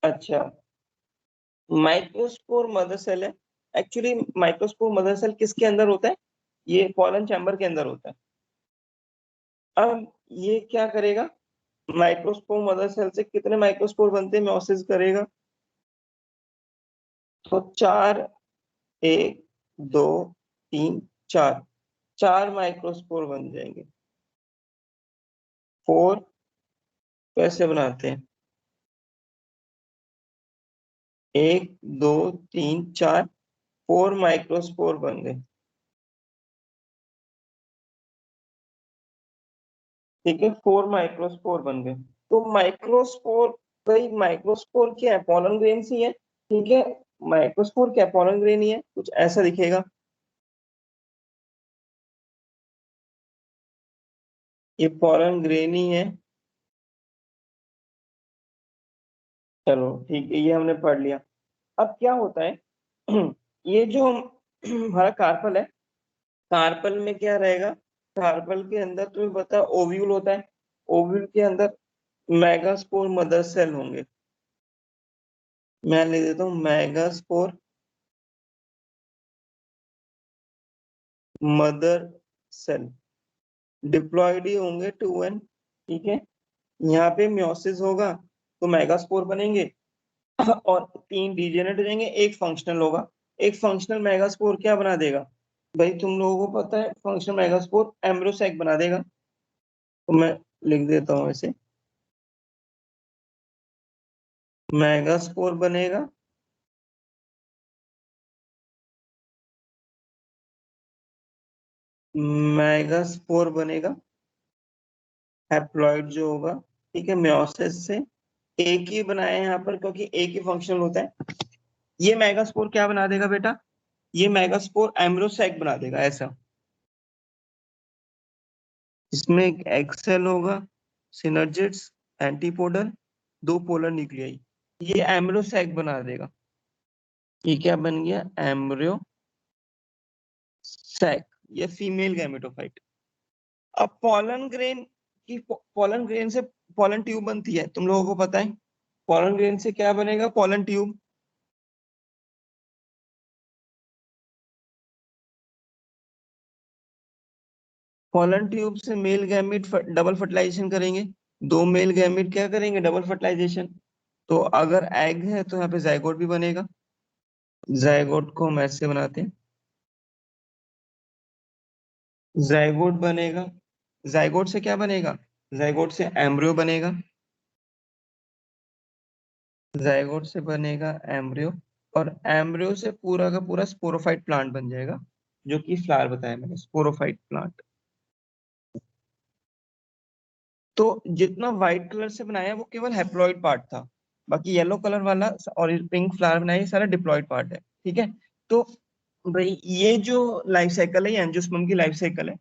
अच्छा, माइक्रोस्पोर मदर सेल है। एक्चुअली माइक्रोस्पोर मदर सेल किसके अंदर होता है, ये पॉलन चैम्बर के अंदर होता है। अब ये क्या करेगा, माइक्रोस्पोर मदर सेल से कितने माइक्रोस्पोर बनते हैं, म्योसिस करेगा, तो 4, 1, 2, 3, 4, 4 माइक्रोस्पोर बन जाएंगे। 4 कैसे बनाते हैं, 1, 2, 3, 4, 4 माइक्रोस्पोर बन गए। ठीक है, 4 माइक्रोस्पोर बन गए। तो माइक्रोस्पोर, भाई माइक्रोस्पोर क्या है, पॉलन ग्रेन्स ही है। ठीक है, माइक्रोस्पोर क्या है, पॉलन ग्रेन ही है, कुछ ऐसा दिखेगा, ये पॉलन ग्रेन ही है। चलो ठीक है, ये हमने पढ़ लिया। अब क्या होता है, ये जो हमारा कार्पल है, कार्पल में क्या रहेगा, कार्पल के अंदर तुम्हें पता है ओव्यूल होता है, ओव्यूल के अंदर मेगास्पोर मदर सेल होंगे। मैं ले देता हूँ मेगास्पोर मदर सेल, डिप्लॉयड ही होंगे 2n। ठीक है, यहाँ पे म्योसिस होगा तो मेगास्पोर बनेंगे और 3 डीजेनरेट हो जाएंगे, एक फंक्शनल होगा। एक फंक्शनल मेगास्पोर क्या बना देगा, भाई तुम लोगों को पता है, फंक्शनल मेगास्पोर एम्ब्रोसैक बना देगा। तो मैं लिख देता हूँ ऐसे, मेगास्पोर बनेगा, मेगास्पोर बनेगा, हैप्लॉइड जो होगा। ठीक है, म्योसिस से एक ही बनाया है यहाँ पर, क्योंकि एक ही फंक्शनल होता है। ये मेगास्पोर क्या बना देगा बेटा, ये मेगास्पोर एम्ब्रोसैक बना देगा ऐसा। इसमें एक एक्सेल होगा, सिनर्जिड्स, एंटीपोडल, 2 पोलर न्यूक्लियाई, ये एम्ब्रोसैक बना देगा। ये क्या बन गया, एम्ब्रियो सैक, ये फीमेल गैमेटोफाइट। अब पॉलन ग्रेन की, पॉलन ग्रेन से पॉलन ट्यूब बनती है, तुम लोगों को पता है, पॉलन ग्रेन से क्या बनेगा, पॉलन ट्यूब। पॉलन ट्यूब से मेल गैमेट डबल फर्टिलाइजेशन करेंगे, 2 मेल गैमेट क्या करेंगे, डबल फर्टिलाइजेशन। तो अगर एग है तो यहाँ पे जाइगोट भी बनेगा, जाइगोट को हम ऐसे बनाते हैं, जाइगोट बनेगा, जाइगोट से क्या बनेगा, जाइगोट से एम्ब्रियो बनेगा, जाइगोट से बनेगा एम्ब्रियो, और एम्ब्रियो से पूरा का पूरा स्पोरोफाइट प्लांट बन जाएगा, जो कि फ्लावर बताया मैंने, स्पोरोफाइट प्लांट। तो जितना व्हाइट कलर से बनाया वो केवल हैप्लॉइड पार्ट था, बाकी येलो कलर वाला और पिंक फ्लावर बनाया ये सारा डिप्लॉइड पार्ट है। ठीक है, तो भाई ये जो लाइफ साइकिल है, एंजियोस्पर्म की लाइफ साइकिल है,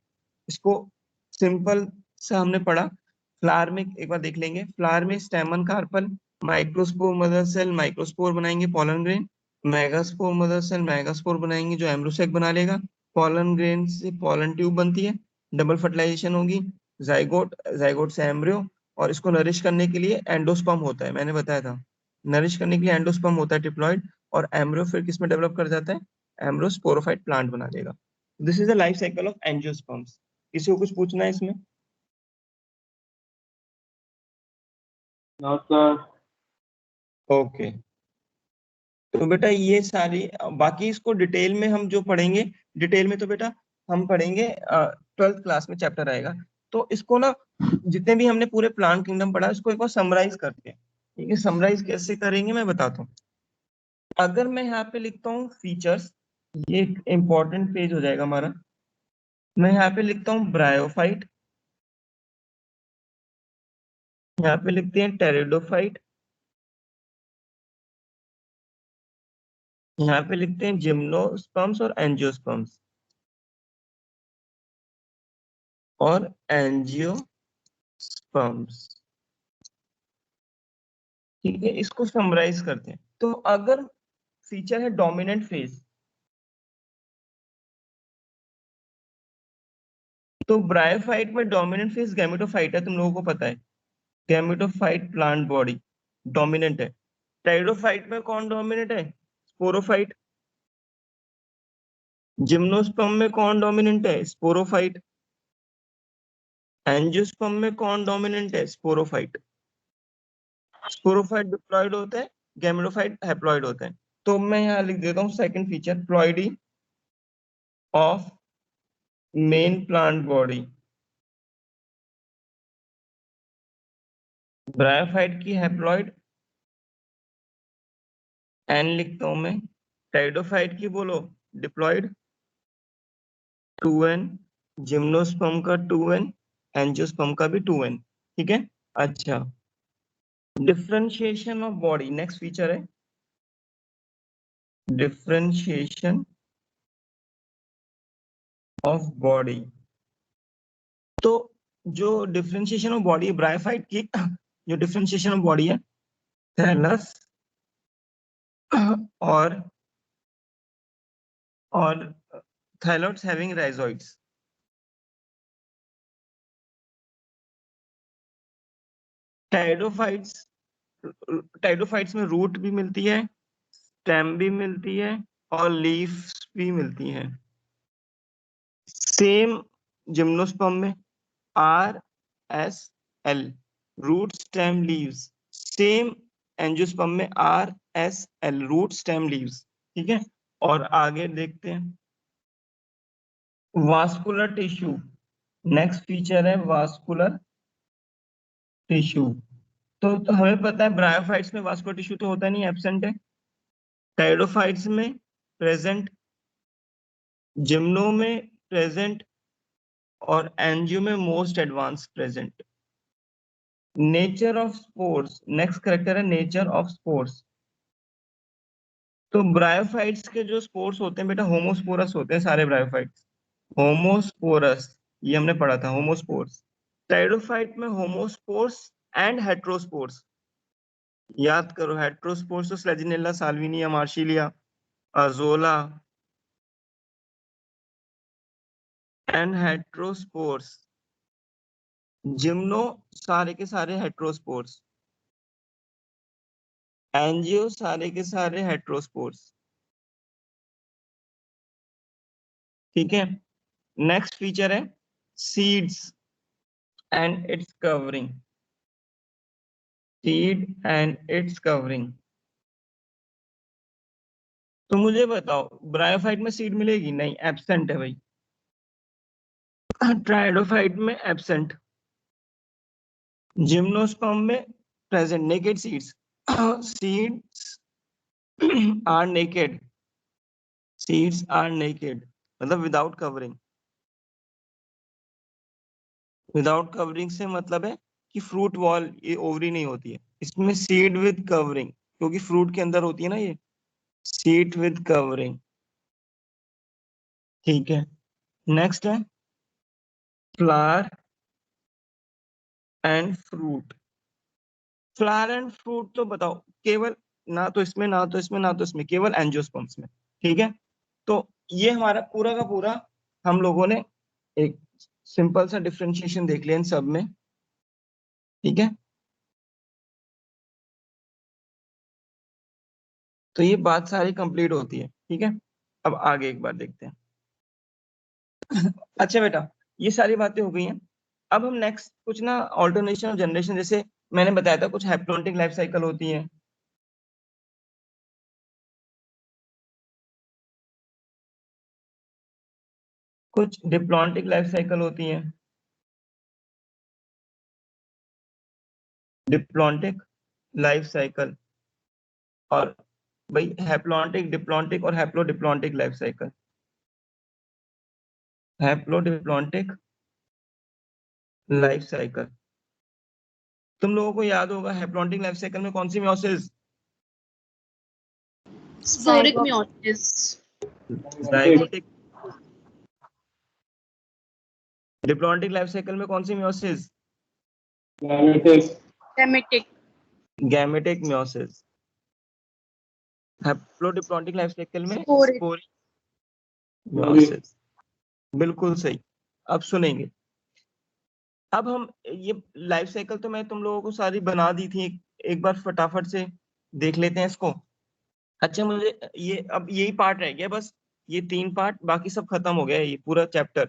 इसको सिंपल से हमने पढ़ा। फ्लावर में एक बार देख लेंगे, फ्लावर में stamen, carpel, microspore mother cell, microspore बनाएंगे, pollen grain, megaspore mother cell, megaspore बनाएंगे जो एम्ब्रोसैक बना लेगा, पॉलन ग्रेन से पॉलन ट्यूब बनती है, डबल फर्टिलाइजेशन होगी, जाइगोट, जाइगोट से एम्ब्रियो, और इसको नरिश करने के लिए एंडोस्पर्म होता है, मैंने बताया था, नरिश करने के लिए एंडोस्पर्म होता है डिप्लॉयड, और एम्ब्रियो फिर किसमें डेवलप कर जाता है, एम्ब्रियो स्पोरोफाइट प्लांट बना देगा। This is the life cycle of angiosperms. किसी को कुछ पूछना है इसमें? No sir. ओके, तो बेटा ये सारी, बाकी इसको डिटेल में हम जो पढ़ेंगे, डिटेल में तो बेटा हम पढ़ेंगे 12th क्लास में चैप्टर आएगा। तो इसको ना जितने भी हमने पूरे प्लांट किंगडम पढ़ा इसको एक बार समराइज करते हैं। ठीक है, समराइज कैसे करेंगे मैं बताता हूँ। अगर मैं यहाँ पे लिखता हूँ फीचर्स, ये एक इंपॉर्टेंट पेज हो जाएगा हमारा। मैं यहाँ पे लिखता हूँ ब्रायोफाइट, यहाँ पे लिखते हैं टेरिडोफाइट, यहाँ पे लिखते हैं जिम्नोस्पर्म्स और एंजियोस्पर्म्स और एंजियोस्पर्म्स। ठीक है, इसको समराइज करते हैं। तो अगर फीचर है डोमिनेंट फेज, तो ब्रायोफाइट में डोमिनेंट फेज गैमेटोफाइट है, तुम लोगों को पता है। गैमेटोफाइट प्लांट बॉडी डोमिनेंट है। टेरिडोफाइट में कौन डोमिनेंट है? स्पोरोफाइट। जिम्नोस्पर्म में कौन डोमिनेंट है? स्पोरोफाइट। एंजियोस्पर्म में कौन डोमिनेंट है? स्पोरोफाइट। स्पोरोफाइट डिप्लॉयड होता है, गैमेटोफाइट हैप्लॉयड होता है। तो मैं यहाँ लिख देता हूँ second feature, ploidy of main plant body. Bryophyte की हैप्लॉइड एन लिखता हूं मैं। टेरिडोफाइट की बोलो डिप्लॉयड 2n, जिम्नोस्पर्म का 2n, एंजियोस्पर्म का भी 2n। ठीक है। अच्छा, differentiation of body next feature है, डिफरेंशिएशन ऑफ बॉडी। तो जो डिफरेंशिएशन ऑफ बॉडी ब्रायोफाइट की जो डिफरेंशिएशन ऑफ बॉडी है, थैलस और थैलोड्स हैविंग राइजोइड्स। टाइडोफाइट्स, टाइडोफाइट्स में रूट भी मिलती है, स्टेम भी मिलती है और लीव्स भी मिलती हैं। सेम जिम्नोस्पर्म में RSL, root stem leaves. Same angiosperm में RSL, रूट स्टेम लीव्स। ठीक है, और आगे देखते हैं वास्कुलर टिश्यू। नेक्स्ट फीचर है वास्कुलर टिश्यू। तो हमें पता है ब्रायोफाइट्स में वास्कुलर टिश्यू तो होता नहीं, एब्सेंट है। टाइडोफाइट्स में प्रेजेंट, जिम्नो में प्रेजेंट और एंजियो में most advance present. Nature of spores, next character है नेचर ऑफ स्पोर्स। तो ब्रायोफाइट्स के जो स्पोर्स होते हैं बेटा होमोस्पोरस होते हैं सारे ब्रायोफाइट्स, होमोस्पोरस, ये हमने पढ़ा था होमोस्पोर्स। टाइडोफाइट में होमोस्पोर्स एंड हेट्रोस्पोर्स। याद करो, हेट्रोस्पोर्स तो Selaginella, Salvinia, Marsilea, Azolla and heterospores. Gymno सारे के सारे हेट्रोस्पोर्स, एंजियो सारे के सारे हेट्रोस्पोर्स। ठीक है, नेक्स्ट फीचर है seeds and it's covering. Seed and it's covering. तो मुझे बताओ ब्रायोफाइट में सीड मिलेगी? नहीं, एब्सेंट है भाई। ट्राइडोफाइट में एब्सेंट, जिम्नोस्पर्म में present, naked seeds. Seeds are naked, seeds are naked मतलब विदाउट कवरिंग। विदाउट कवरिंग से मतलब है कि फ्रूट वॉल, ये ओवरी नहीं होती है इसमें, सीड विद कवरिंग, क्योंकि फ्रूट के अंदर होती है ना ये, सीड विद कवरिंग। ठीक है, नेक्स्ट है flower and fruit. Flower and fruit तो बताओ केवल, ना तो इसमें ना तो इसमें ना तो इसमें, केवल एंजियोस्पर्म्स में। ठीक है, तो ये हमारा पूरा का पूरा हम लोगों ने एक सिंपल सा डिफरेंशिएशन देख लिया इन सब में। ठीक है, तो ये बात सारी कंप्लीट होती है। ठीक है, अब आगे एक बार देखते हैं। अच्छा बेटा, ये सारी बातें हो गई हैं। अब हम नेक्स्ट कुछ ना ऑल्टरनेशन ऑफ जनरेशन, जैसे मैंने बताया था कुछ हैप्लॉन्टिक लाइफ साइकिल होती है। कुछ डिप्लॉन्टिक लाइफ साइकिल होती हैं, डिप्लॉन्टिक लाइफ साइकिल, और भाई हैप्लॉन्टिक, डिप्लॉन्टिक और haplodiplontic life cycle. Haplodiplontic life cycle, तुम लोगों को याद होगा हैप्लॉन्टिक लाइफ साइकिल में कौन सी मेयोसिस? Sporic meiosis. जाइगोटिक। डिप्लॉन्टिक लाइफ साइकिल में कौन सी meiosis? Gametic. Gametic meiosis. Haplodiplontic life cycle में Sporic. Sporic meiosis. बिल्कुल सही। अब सुनेंगे, अब हम ये लाइफ साइकिल तो मैं तुम लोगों को सारी बना दी थी, एक बार फटाफट से देख लेते हैं इसको। अच्छा, मुझे ये अब यही पार्ट रह गया बस, ये 3 पार्ट, बाकी सब खत्म हो गया है, ये पूरा chapter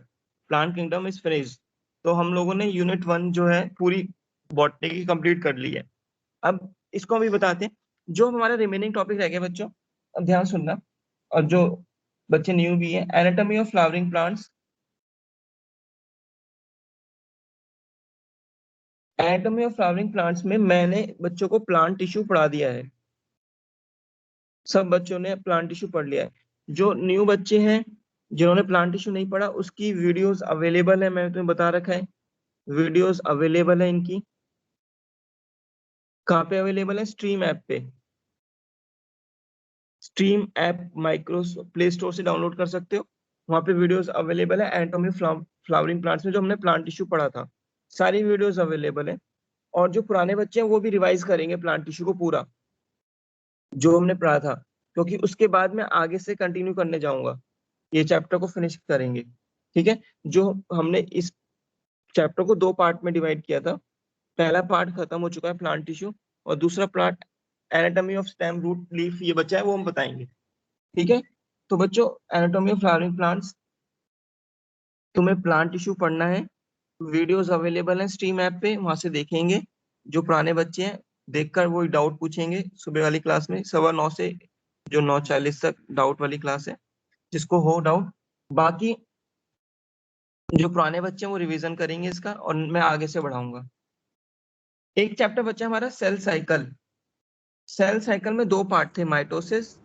plant kingdom is finished. तो हम लोगों ने यूनिट 1 जो है पूरी बॉटनी की कंप्लीट कर ली है। अब इसको भी बताते हैं, जो हमारा रिमेनिंग टॉपिक रह गया बच्चों, अब ध्यान सुनना, और जो बच्चे न्यू भी है, anatomy of flowering plants. Anatomy of flowering plants में मैंने बच्चों को प्लांट टिश्यू पढ़ा दिया है, सब बच्चों ने प्लांट टिश्यू पढ़ लिया है। जो न्यू बच्चे हैं जिन्होंने प्लांट टिश्यू नहीं पढ़ा, उसकी वीडियोस अवेलेबल है, मैंने तुम्हें बता रखा है, वीडियोस अवेलेबल है इनकी। कहाँ पे अवेलेबल है? स्ट्रीम ऐप पे। Stream app micro play store से डाउनलोड कर सकते हो, वहां पे वीडियोस अवेलेबल है एनाटॉमी फ्लावरिंग प्लांट्स में, जो हमने प्लांट टिश्यू पढ़ा था, सारी वीडियोस अवेलेबल है। और जो पुराने बच्चे हैं वो भी रिवाइज करेंगे प्लांट टिश्यू को पूरा, जो हमने पढ़ा था, क्योंकि उसके बाद मैं आगे से कंटिन्यू करने जाऊंगा, ये चैप्टर को फिनिश करेंगे। ठीक है, जो हमने इस चैप्टर को 2 पार्ट में डिवाइड किया था, पहला पार्ट खत्म हो चुका है प्लांट टिश्यू, और दूसरा part anatomy of stem root leaf ये बचा है, वो हम बताएंगे। ठीक है, तो बच्चों एनाटॉमी ऑफ फ्लावरिंग प्लांट्स तुम्हें प्लांट टिश्यू पढ़ना है, वीडियोस अवेलेबल हैं स्ट्रीम ऐप पे, वहां से देखेंगे। जो पुराने बच्चे हैं देखकर वो डाउट पूछेंगे सुबह वाली क्लास में 9:15 से जो 9:40 तक डाउट वाली क्लास है, जिसको हो डाउट। बाकी जो पुराने बच्चे हैं वो रिवीजन करेंगे इसका, और मैं आगे से बढ़ाऊंगा। एक चैप्टर बचा हमारा सेल साइकिल। सेल साइकिल में 2 पार्ट थे, माइटोसिस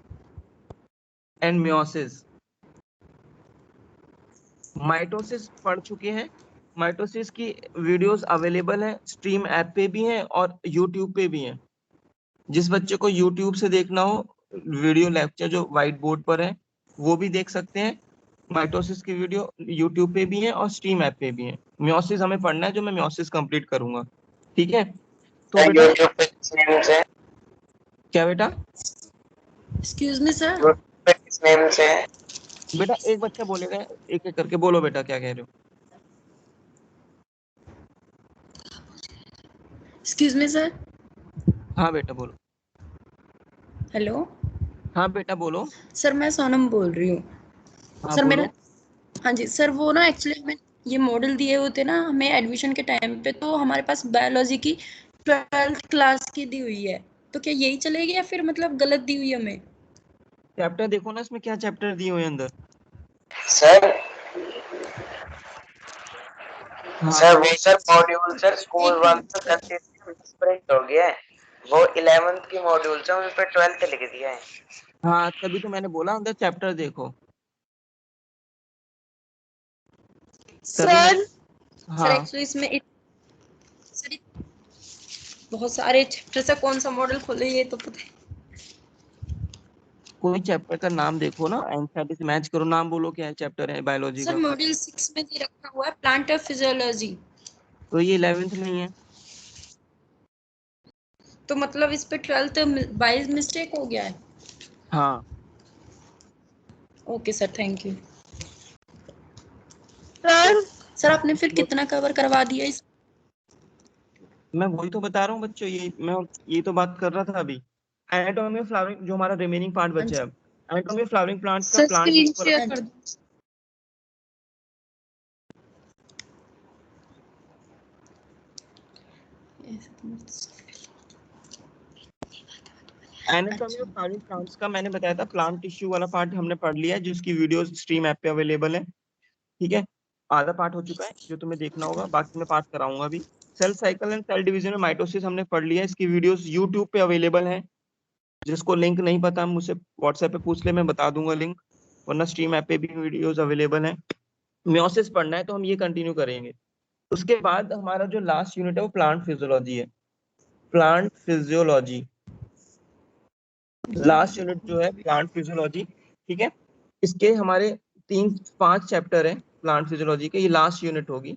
एंड मियोसिस। माइटोसिस पढ़ चुके हैं, माइटोसिस की वीडियोस अवेलेबल हैं, स्ट्रीम ऐप पे भी हैं और यूट्यूब पे भी हैं। जिस बच्चे को यूट्यूब से देखना हो वीडियो लेक्चर जो व्हाइट बोर्ड पर है, वो भी देख सकते हैं। माइटोसिस की वीडियो यूट्यूब पे भी है और स्ट्रीम ऐप पे भी है। मियोसिस हमें पढ़ना है, जो मैं मियोसिस कंप्लीट करूंगा। ठीक है, तो बेटा यूट्यूब पे किस नेम से? क्या बेटा? Excuse me, sir. यूट्यूब पे किस नेम से है? बेटा एक बच्चा बोलेगा, एक एक करके बोलो बेटा, क्या कह रहे हो? Excuse me, sir. हाँ बेटा बोलो। हेलो हाँ बेटा बोलो। सर, मैं सोनम बोल रही हूँ। हाँ सर बोलो। मेरा, हाँ जी सर, वो ना एक्चुअली हमें ये मॉडल दिए होते ना हमें एडमिशन के टाइम पे, तो हमारे पास बायोलॉजी की 12th क्लास की दी हुई है, तो क्या यही चलेगी या फिर मतलब गलत दी हुई है हमें? चैप्टर देखो ना, इसमें क्या चैप्टर दिए हुए हैं अंदर। सर हाँ सर बोलो। वो सर मॉड्यूल सर स्कूल एक 1 मिनट से सर। 33 प्रिंट हो गया है, वो 11th की मॉड्यूल से उन पे 12th लिख दिया है। हाँ तभी तो मैंने बोला अंदर चैप्टर देखो, तभी मैं। सर सर हाँ एक्चुअली इसमें सर बहुत सारे चैप्टर से कौन सा मॉडल खोले ये तो पता है। कोई चैप्टर का नाम देखो ना, एनसीईआरटी से मैच करो, नाम बोलो क्या चैप्टर है बायोलॉजी सर का। मॉड्यूल 6 में दे रखा हुआ है प्लांट फिजियोलॉजी, तो ये 11th में ही है। तो मतलब इस पे 12th बाय मिस्टेक हो गया है। हाँ okay sir, thank you. Sir आपने फिर कितना कवर करवा दिया इस? मैं वही तो बता रहा हूँ बच्चों, ये मैं ये तो बात कर रहा था अभी। एनाटॉमी ऑफ फ्लावरिंग जो हमारा रिमेनिंग पार्ट बचा है, अब एनाटॉमी ऑफ फ्लावरिंग प्लांट्स का sir plant screen tissue share कर दो। एनाटॉमी ऑफ फ्लावरिंग प्लांट्स का मैंने बताया था, प्लांट टिश्यू वाला पार्ट हमने पढ़ लिया है, जिसकी वीडियो स्ट्रीम ऐप पे अवेलेबल है। ठीक है, आधा पार्ट हो चुका है जो तुम्हें देखना होगा, बाकी मैं पार्ट कराऊंगा अभी। Cell cycle and cell division में माइटोसिस हमने पढ़ लिया है, इसकी वीडियोस यूट्यूब पे अवेलेबल है। जिसको लिंक नहीं पता मुझसे व्हाट्सएप पे पूछ ले, मैं बता दूंगा लिंक, वरना स्ट्रीम ऐप पे भी वीडियोस अवेलेबल हैं। मियोसिस पढ़ना है तो हम ये कंटिन्यू करेंगे। उसके बाद हमारा जो लास्ट यूनिट है वो प्लांट फिजियोलॉजी है। प्लांट फिजियोलॉजी लास्ट यूनिट जो है प्लांट फिजियोलॉजी, ठीक है। इसके हमारे 3-5 चैप्टर हैं प्लांट फिजियोलॉजी के, ये लास्ट यूनिट होगी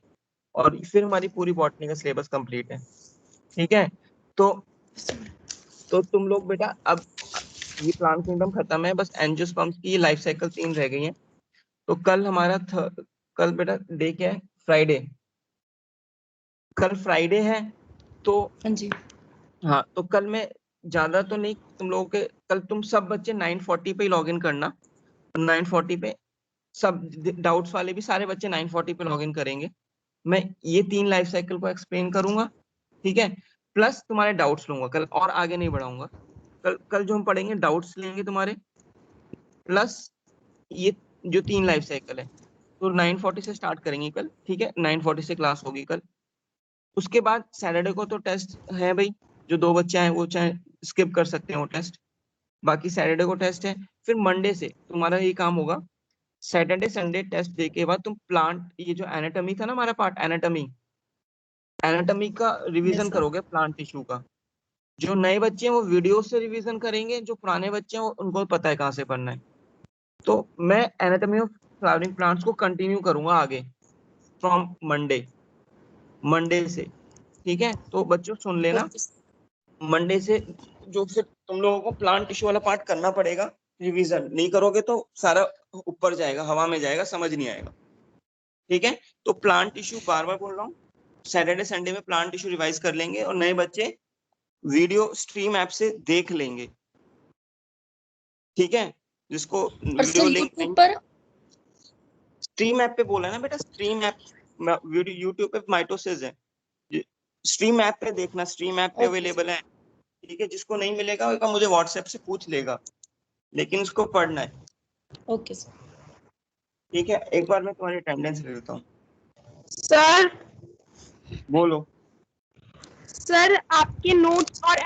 और फिर हमारी पूरी बॉटनी का सिलेबस कंप्लीट है, ठीक है। तो तुम लोग बेटा अब ये प्लांट किंगडम खत्म है, बस एंजियोस्पर्म्स की लाइफ साइकिल 3 रह गई है। तो कल हमारा कल बेटा डे क्या है? फ्राइडे। कल फ्राइडे है तो हाँ जी। हाँ, तो कल मैं ज्यादा तो नहीं तुम लोगों के, कल तुम सब बच्चे 9:40 पे लॉग इन करना। 9:40 पे सब डाउट्स वाले भी सारे बच्चे 9:40 पे लॉग इन करेंगे। मैं ये 3 लाइफ साइकिल को एक्सप्लेन करूंगा, ठीक है, प्लस तुम्हारे डाउट्स लूंगा कल, और आगे नहीं बढ़ाऊंगा। कल जो हम पढ़ेंगे डाउट्स लेंगे तुम्हारे, प्लस ये जो 3 लाइफ साइकिल है। तो 9:40 से स्टार्ट करेंगे कल, ठीक है, 9:40 से क्लास होगी कल। उसके बाद सैटरडे को तो टेस्ट है भाई, जो 2 बच्चे हैं वो चाहे स्किप कर सकते हैं वो टेस्ट, बाकी सैटरडे को टेस्ट है। फिर मंडे से तुम्हारा ये काम होगा, सैटरडे संडे टेस्ट दे के बाद तुम प्लांट, ये जो एनाटॉमी था ना हमारा पार्ट, एनाटॉमी का रिवीजन Yes, sir. करोगे प्लांट टिश्यू का। जो नए बच्चे हैं वो वीडियो से रिवीजन करेंगे, जो पुराने बच्चे हैं उनको पता है कहाँ से पढ़ना है। तो मैं एनाटॉमी ऑफ फ्लावरिंग प्लांट्स को कंटिन्यू करूंगा आगे फ्रॉम मंडे से, ठीक है। तो बच्चों सुन लेना, Okay, sir. मंडे से जो फिर तुम लोगों को प्लांट टिश्यू वाला पार्ट करना पड़ेगा। रिवीजन नहीं करोगे तो सारा ऊपर जाएगा, हवा में जाएगा, समझ नहीं आएगा, ठीक है। तो प्लांट टिश्यू बार बार बोल रहा हूँ, सैटरडे संडे में प्लांट टिश्यू रिवाइज कर लेंगे और नए बच्चे वीडियो स्ट्रीम ऐप से देख लेंगे, ठीक है। जिसको और वीडियो सर लिंक यूट्यूब नहीं, पर स्ट्रीम ऐप पे बोला है ना बेटा, स्ट्रीम ऐप वीडियो यूट्यूब पे माइटोसिस है, स्ट्रीम ऐप पे देखना, स्ट्रीम ऐप पे ओके अवेलेबल है, ठीक है। जिसको नहीं मिलेगा वो मुझे व्हाट्सएप से पूछ लेगा, लेकिन उसको पढ़ना है, ओके सर। ठीक है। एक बार मैं तुम्हारी अटेंडेंस ले लेता हूँ। सर बोलो। सर आपके नोट्स और